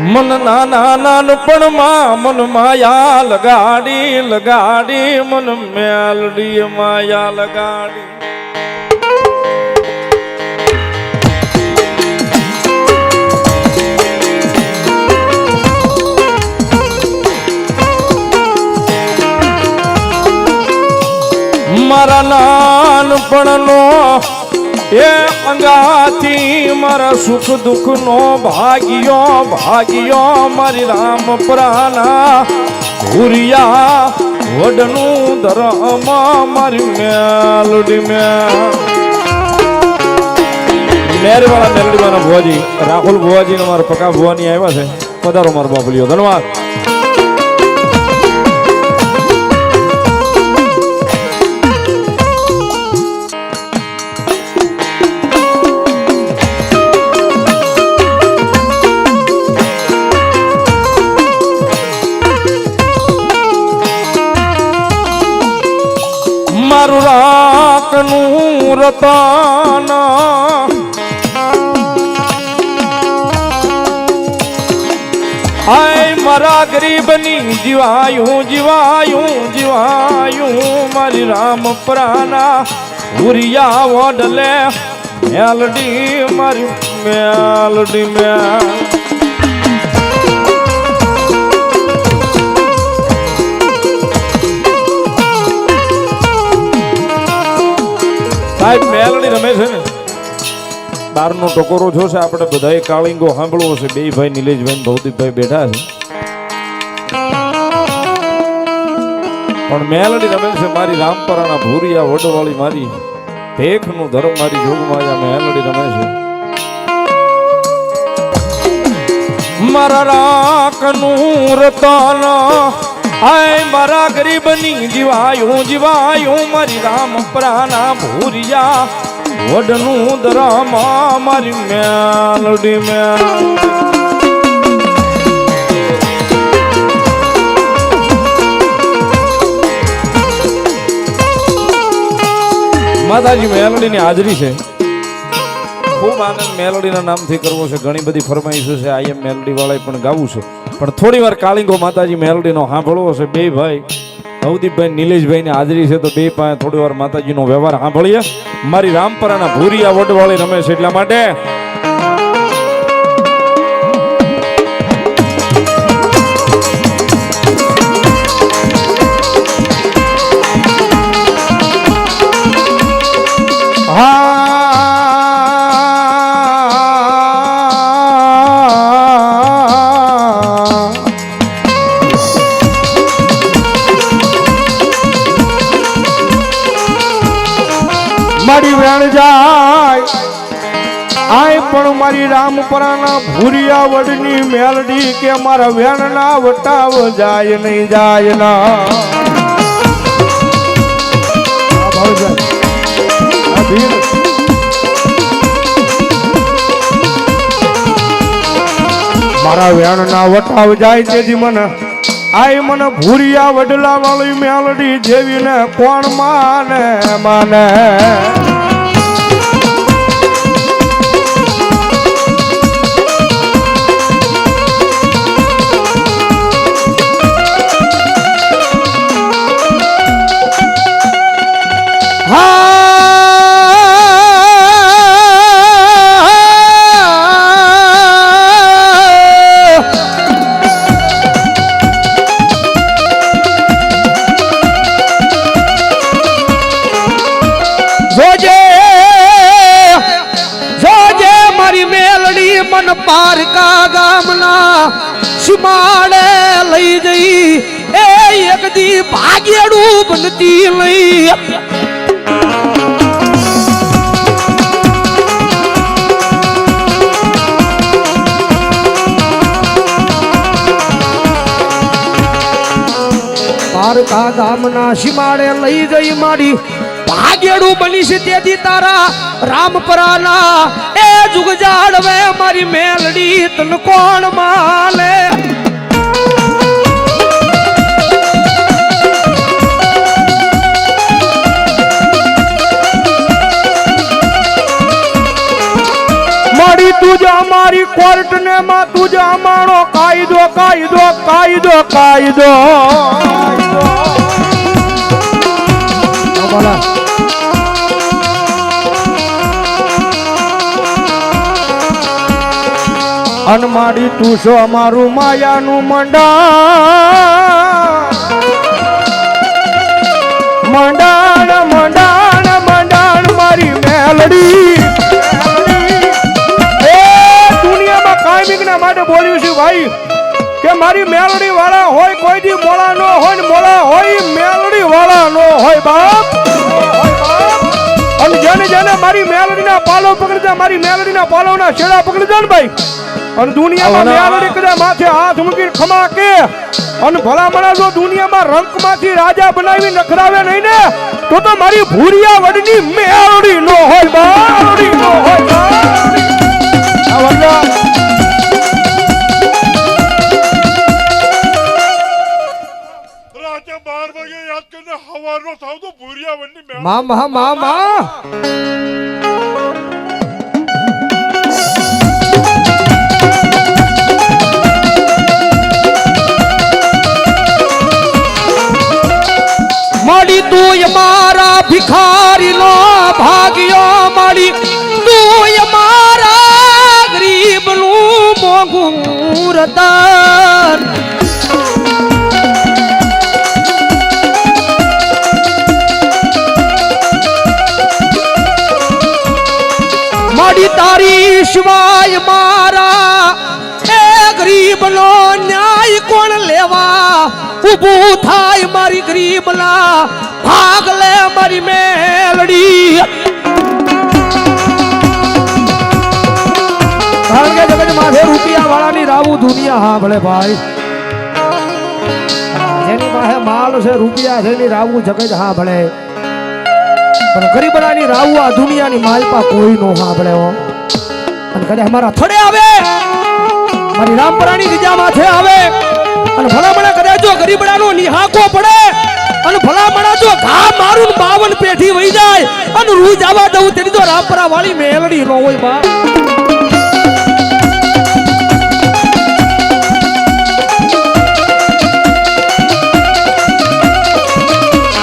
મન નાના નાનપણમાં મન માયા લગાડી લગાડી મન મેલડી માયા લગાડી મારા નાનપણનો એ અંગાથી મારા સુખ દુઃખ નો ભાગ્યો ભાગ્યો મારી રામ પ્રાના ભૂરિયા વડનું ધરમ મારી મેલડી મેરવાળા મેલડીવાના ભુવાજી રાહુલ ભુવાજી ને મારા પકા ભુવાની આવ્યા છે. પધારો મારો બાપલીઓ, ધન્યવાદ. મારું રાતનું રતન આય મારા ગરીબની જીવાયું જીવાયું જીવાયું મારી રામ પ્રાના ભૂરિયા વડલે મેલડી મારી મેલડી સાહેબ મેલડી રમે છે ને બારનો ટકોરો જો છે. આપણે બધાએ કાળીંગો સાંભળવો છે. બે ભાઈ નિલેશભાઈ ભૌતિકભાઈ બેઠા છે પણ મેલડી રમે છે મારી રામપરાના ભૂરિયા વડવાળી મારી ભેખનું ધર્મ મારી જોગમાયા મેલડી રમે છે. મારા રાખનું રતન આય મારા ગરીબની જીવાયું જીવાયું મારી રામ પ્રાના ભૂરિયા વડનું દરામા મારી મેલડી માતાજી મેલડીની હાજરી છે. ખૂબ આનંદ મેલડીના નામથી કરવો છે. ઘણી બધી ફરમાઈશો છે. આઈ એમ મેલડી વાળાએ પણ ગાવું છે પણ થોડી વાર કાળીંગો માતાજી મેલડીનો સાંભળવો છે. બે ભાઈ નવદીપભાઈ નિલેશભાઈ ની હાજરી છે તો બે પાસે થોડી વાર માતાજીનો વ્યવહાર સાંભળીએ. મારી રામપરાના ભૂરિયા વડવાળી રમે છે એટલા માટે મારી વેણ જાય આય પણ મારી રામપરાના ભૂરિયા વડની મેલડી કે મારા વેણ ના વટાવ જાય નહીં જાય ના મારા વેણ ના વટાવ જાય તેથી મને આય મને ભૂરિયા વડલા વાળી મેલડી જેવી ને કોણ માને માને પારકા ગામના સીમાડે લઈ જઈ એ એક દી ભાગ્યડું બનતી લઈ પારકા ગામના સીમાડે લઈ જઈ મારી ભાગ્યડું બની છે તેથી તારા રામપરાના એ જુગ જાડવે મારી મેલડી તન કોણ માલે મારી તું જ અમારી કોર્ટ ને માં તું જ અમારો કાયદો કાયદો કાયદો કાયદો બોલા અનમાડી તું છો અમારું માયાનું મંડાણ મંડાણ મંડાણ મારી મેલડી એ દુનિયામાં કાયમિક ના માટે બોલ્યું છે ભાઈ કે મારી મેલડી વાળા હોય કોઈ દી મોળા નો હોય ને મોળા હોય મેલડી વાળા નો હોય બાપ અને જેને જેને મારી મેલડીના પાલો પકડી મારી મેલડીના પાલોના છેડા પકડી દે ને ભાઈ અને દુનિયામાં મેલડી કદા માથે હાથ મૂકી ખમા કે અને ભલામણા જો દુનિયામાં રંકમાંથી રાજા બનાવી નખરાવે નહીં ને તો મારી ભૂરિયા વડની મેલડી નો હોય બાવડી નો હોય રાજા 12 વાગે યાદ કરીને હવારનો થાવ તો ભૂરિયા વડની મેલડી મા મા મા માડી તું મારા ભિખારી નો ભાગ્યો માડી તું મારા ગરીબ નું મોંઘું રતન માડી તારી સિવાય મારા એ ગરીબ નો ન્યાય કોણ લેવા ઊભું થાય મારી ગરીબ ના ભાગ લે મારી મેલડી કારણ કે જગત માથે રૂપિયા વાળાની રાવું દુનિયા હા ભલે ભાઈ જેની પાસે માલ છે રૂપિયા છે ની રાવું જગત હા ભલે પણ ગરીબડાની રાવું આ દુનિયાની માલપા કોઈ નો હા ભલે અને કદાચ અમારા થડે આવે મારી રામપરાની ગીજા માથે આવે અને ભલામણા કદાચ જો ગરીબડાનો નિહાકો પડે અને ભલામણા જો ઘા મારું 52 પેઢી વહી જાય અને રૂ જવા દઉં તેની તો રામપરા વાળી મેલડી નો હોય બા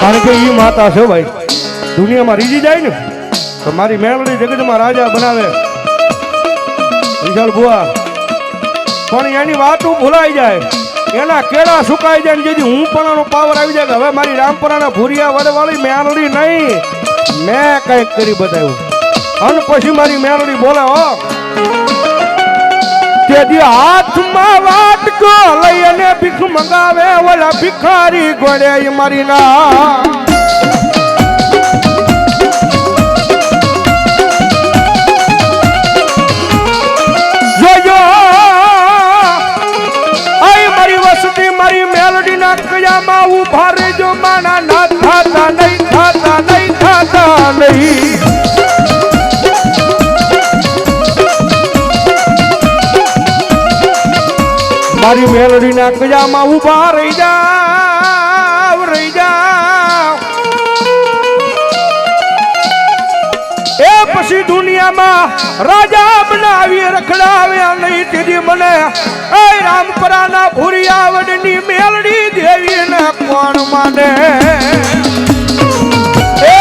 કારણ કે ઈ માતા છે ભાઈ દુનિયામાં રીજી જાય ને તો મારી મેલડી જગતમાં રાજા બનાવે વિશાલ બુઆ પણ એની વાતો ભૂલાઈ જાય એના કેળા સુકાઈ જાય જેથી હું પણ પાવર આવી જાય કે હવે મારી રામપરાના ભૂરિયા વડવાળી મેલડી નહીં મેં કંઈક કરી બતાવ્યું અને પછી મારી મેલડી બોલે હો તેથી હાથમાં વાટકો લઈ અને ભીખ મંગાવે ઓલા ભિખારી ગોળે મારી ના મારી મેલડી ના કયામાં ઉભા રહેજો માના ના થાતા નહીં થાતા નહીં થાતા નહીં મારી મેલડી ના કયામાં ઉભા રહી જાવ એ પછી દુનિયામાં રાજા બનાવી રખડાવ્યા નહીં તેથી મને એ રામપરાના ભૂરિયા વડની મેલડી દેવીને કોણ માને એ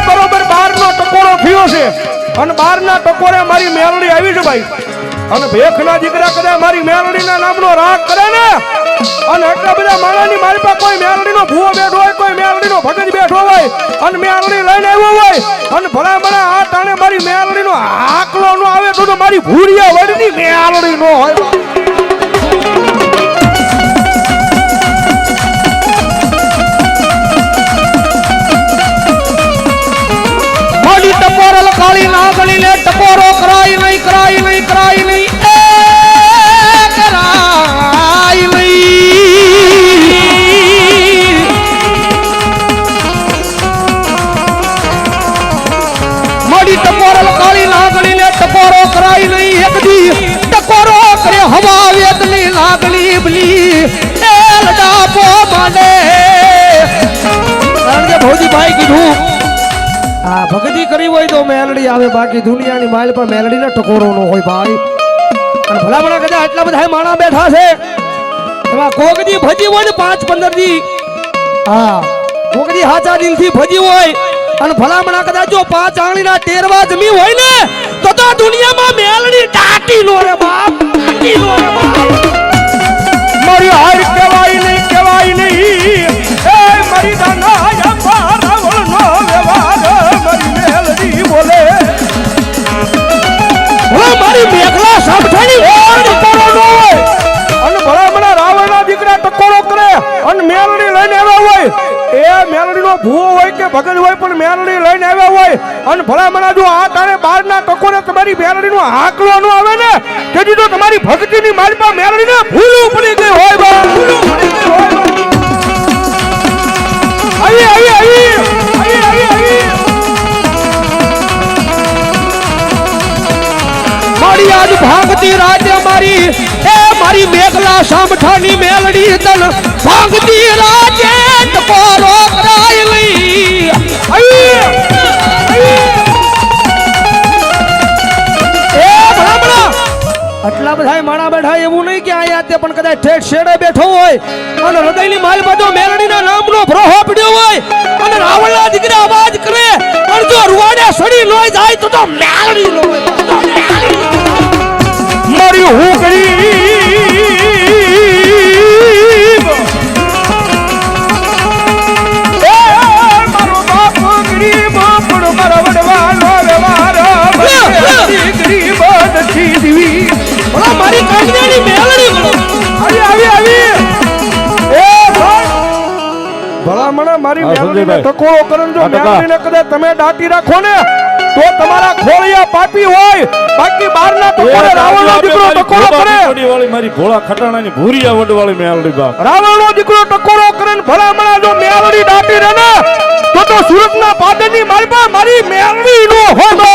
બરોબર 12 નો ટકોરો થયો છે અને 12 ના ટકોરે મારી મેલડી આવી છે ભાઈ અને ભેખના દીકરા કદાચ મારી મેલડીના નામનો રાગ કરે ને અને એટલા બધા માણાની મારી પાસે કોઈ મેલડીનો ભૂવો બેઠો હોય કોઈ મેલડીનો ભગત બેઠો હોય અને મેલડી લઈને આવ્યો હોય અને ભલામણા આ તાણે મારી મેલડીનો આકલો નો આવે તો મારી ભૂરિયા વડની મેલડી નો હોય મારી ટકોરલ કાળી નાગણી ને ટકોરો કરાય નહીં કરાય નહીં કરાય નહીં કરાય નહીં મારી ટકોરલ કાળી નાગણી ને ટકોરો કરાય નહીં એક દી ટકોરો કરે હોય તો મેલડી આવે, બાકી દુનિયાની માલ પર મેલડીને ટકોરો ન હોય ભાઈ. અને ભલામણા કદાચ આટલા બધા માણા બેઠા છે, એમાં કોકદી ભજી હોય ને 5-15 દી, હા કોકદી હાચા દિલથી ભજી હોય, અને ભલામણા કદાચ જો 5 આંગળીના ટેરવા જમી હોય ને તો દુનિયામાં મેલડી ટાટી નો રે બાપ, ટાટી નો રે બાપ. મારી હાર કહેવાય નહીં એ મારી દાના અંબા રાવણનો વ્યવહાર મારી મેલડી બોલે. ભલા મારી મેઘલા સામઠાણી ઓર ટકોરો નો હોય, અને ભલામણા રાવણના દીકરા ટકોરો કરે અને મેલડી લઈને આવ્યા હોય, એ મેલડીનો ભૂવો હોય કે ભગત હોય પણ મેલડી લઈને આવ્યા હોય, અને ભલામણા જો આ તારે બારના ટકોરે તમારી મેલડીનો હાકલો ન આવે ને, તેથી તો તમારી ભક્તિની માલપા મેલડીને ભૂલું પડી ગઈ હોય બા. આવી મારી આજ ભાગતી રાતે મારી એ મારી મેઘલા સામઠાની મેલડી તન ભાગતી રાતે ટકોરો કરાય લઈ. એ ભલામણા આટલા બધા માણા બેઠા એવું નહીં કે આયા તે પણ કદાચ ઠેઠ શેડે બેઠો હોય અને હૃદયની માલ બાજુ મેલડીના નામનો ભ્રોહો પડ્યો હોય અને રાવણના દીકરા અવાજ કરે અને જો રૂવાડે સડી લોય જાય તો મેલડી નો હોય. મારી હું ગરીબ એ મારો બાપ ગરીબ પણ મારો વડવાનો વ્યવહાર ગરીબ નથી દીવી. ભલા મારી કન્યાની મેલડી બોલો. આવી એ ભલામણા મારી મેલડીને ટકોરો કરે, જો મેલડીને કદાચ તમે દાટી રાખો ને તો તમારા ખોળિયા પાપી હોય, બાકી બારના ટકોરે રાવણનો દીકરો ટકોરો કરે, વાળી મારી ભોળા ખટાણાની ભૂરિયા વડવાળી મેલડી બાપ. રાવણનો દીકરો ટકોરો કરે ને ભલામણા જો મેલડી દાટી રહે ને તો સુરતના પાદરની માલપા મારી મેલડી નો હોય.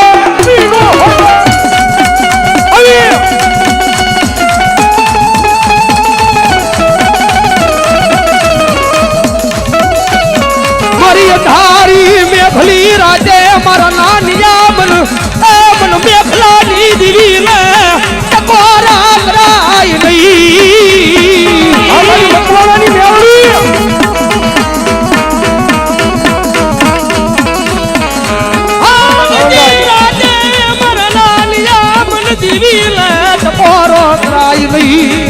મારી ધારી મેઘલી રાતે મારા નાનિયા મન મેઘલાની દીવી ને ટકોરા કરાય નહીં. મારી મકવાણાની મેલડી રાતે મારા નાનિયા મન દીવી ને ટકોરો કરાય નહીં.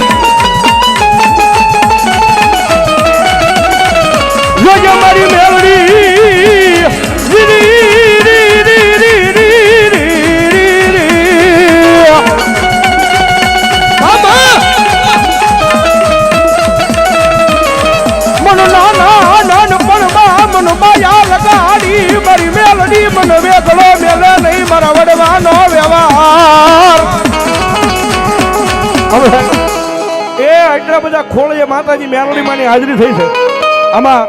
જોજે મારી મેલડી મારી મેલડી મને વેગળો મેલે નહીં મારા વડવાનો વ્યવહાર. હવે એ એટલા બધા ખોળીએ માતાજી મેલડી માની હાજરી થઈ છે. આમાં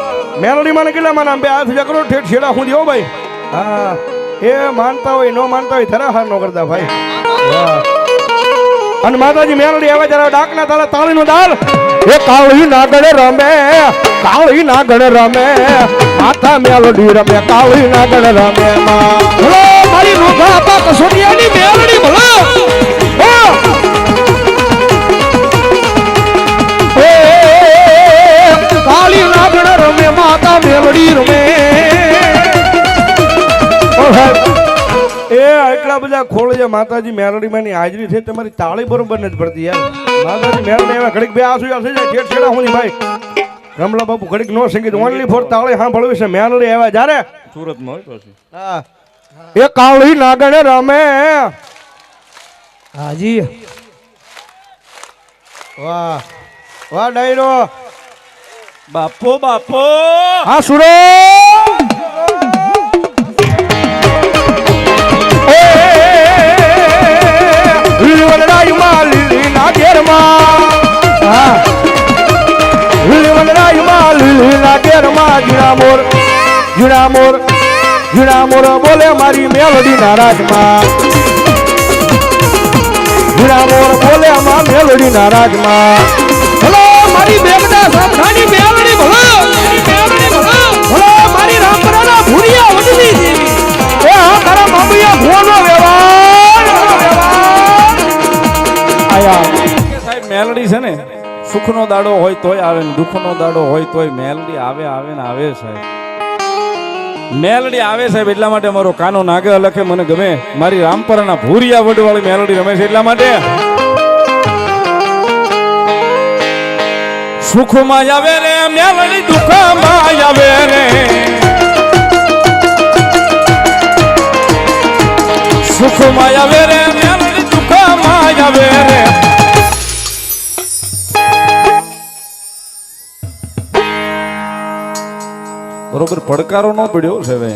મેલડી માને કેટલા માના બે હાથ જકરો ઠેઠ છેડા હું દેવો ભાઈ. હા એ માનતા હોય ન માનતા હોય ધરા હાર ન કરતા ભાઈ. અને માતાજી મેલડી આવે ત્યારે ડાકના તાળે તાળીનો દાળ એ કાળી નાગણ રમે, કાળી નાગણ રમે, માતા મેલડી રમે, કાળી નાગણ રમે. ભલો મારી રોગા આપા કસોટિયાની મેલડી ભલો. કાળી નાગણ રમે, માતા મેલડી રમે. એ એટલા બધા ખોળે માતાજી મેલડી માની હાજરી છે, તમારી તાળી બરોબર નથી પડતી યાર. માતાજી મેલડી એવા ઘડીક બે આસુ થઈ જાય ઠેઠ છેડા હું ભાઈ. રમલા બાપુ ઘડીક નો સંગીત ઓનલી ફોર તાળી સાંભળવી છે. મેલડી આવ્યા જ્યારે સુરતમાં હોય પછી. હા એ કાળી નાગણ રમે. હાજી વાહ વાહ ડાયરો બાપો બાપો. હા સુરો ઝીણા મોર બોલે મારી મેલડી ના રાજમાં. ઝીણા મોર બોલે માં મેલડી ના રાજમાં. ભલો મારી મેઘના સામઠાની મેલડી ભલો. મારી મેલડી ભલો. ભલો મારી રામપરાના ભૂરિયા વડલી દેવી. એ હા તારા સાહેબ મેલડી છે ને સુખનો દાડો હોય તોય આવે ને દુઃખનો દાડો હોય તોય મેલડી આવે આવે ને આવે સાહેબ. મેલડી આવે સાહેબ એટલા માટે મારો કાનો નાગે લખે મને ગમે. મારી રામપરાના ભૂરિયા વડવાળી મેલડી રમે છે એટલા માટે. સુખમાં આવે રે મેલડી દુઃખમાં આવે રે. સુખમાં આવે રે મેલડી દુઃખમાં આવે રે. બરોબર પડકારો નો પડ્યો છે હવે.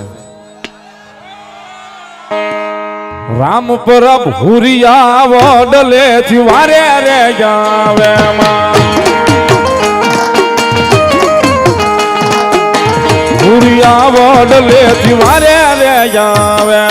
રામ પર ભૂરિયા વડલે થી વારે રે જાવે ભૂરિયા વડલે થી વારે રે જાવે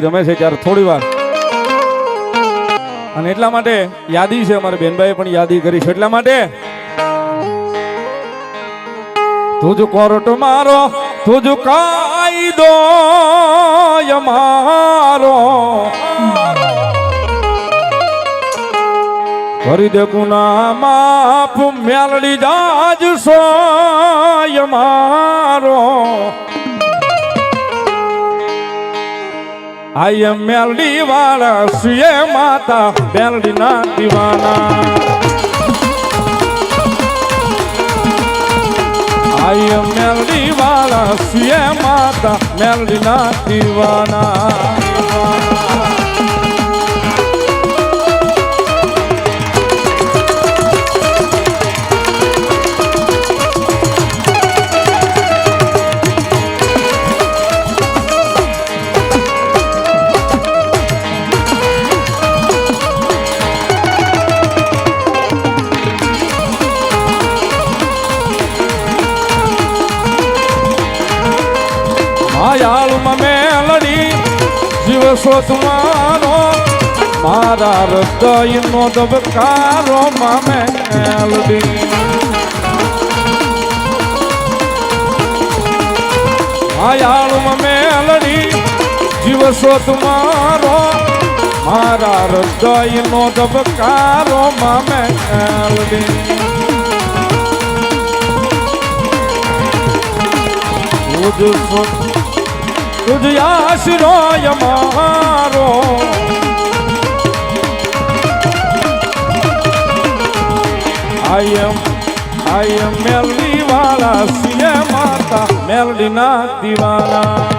રમે છે ત્યારે થોડી વાર અને એટલા માટે યાદી છે અમારે બેનભાઈ પણ યાદી કરી છે એટલા માટે તુજ કોર્ટ મારો તુજ કાયદો અમારો કરી દે ગુના માફ મેલડી જાજ સોય મારો. I am મેલડી વાળા સુએ માતા મેલડી ના દીવાના. I am મેલડી વાળા સુએ માતા મેલડી ના દીવાના. માયાળમાં મેલડી જીવ શોધવાનો મારા હૃદયનો ધબકારો માં મેલડી. માયાળમાં મેલડી જીવ શોધવાનો મારા હૃદયનો ધબકારો માં મેલડી. તુજ આશરો અમારો I am મેલડી વાળા સિયા માતા મેલડી ના દીવાના.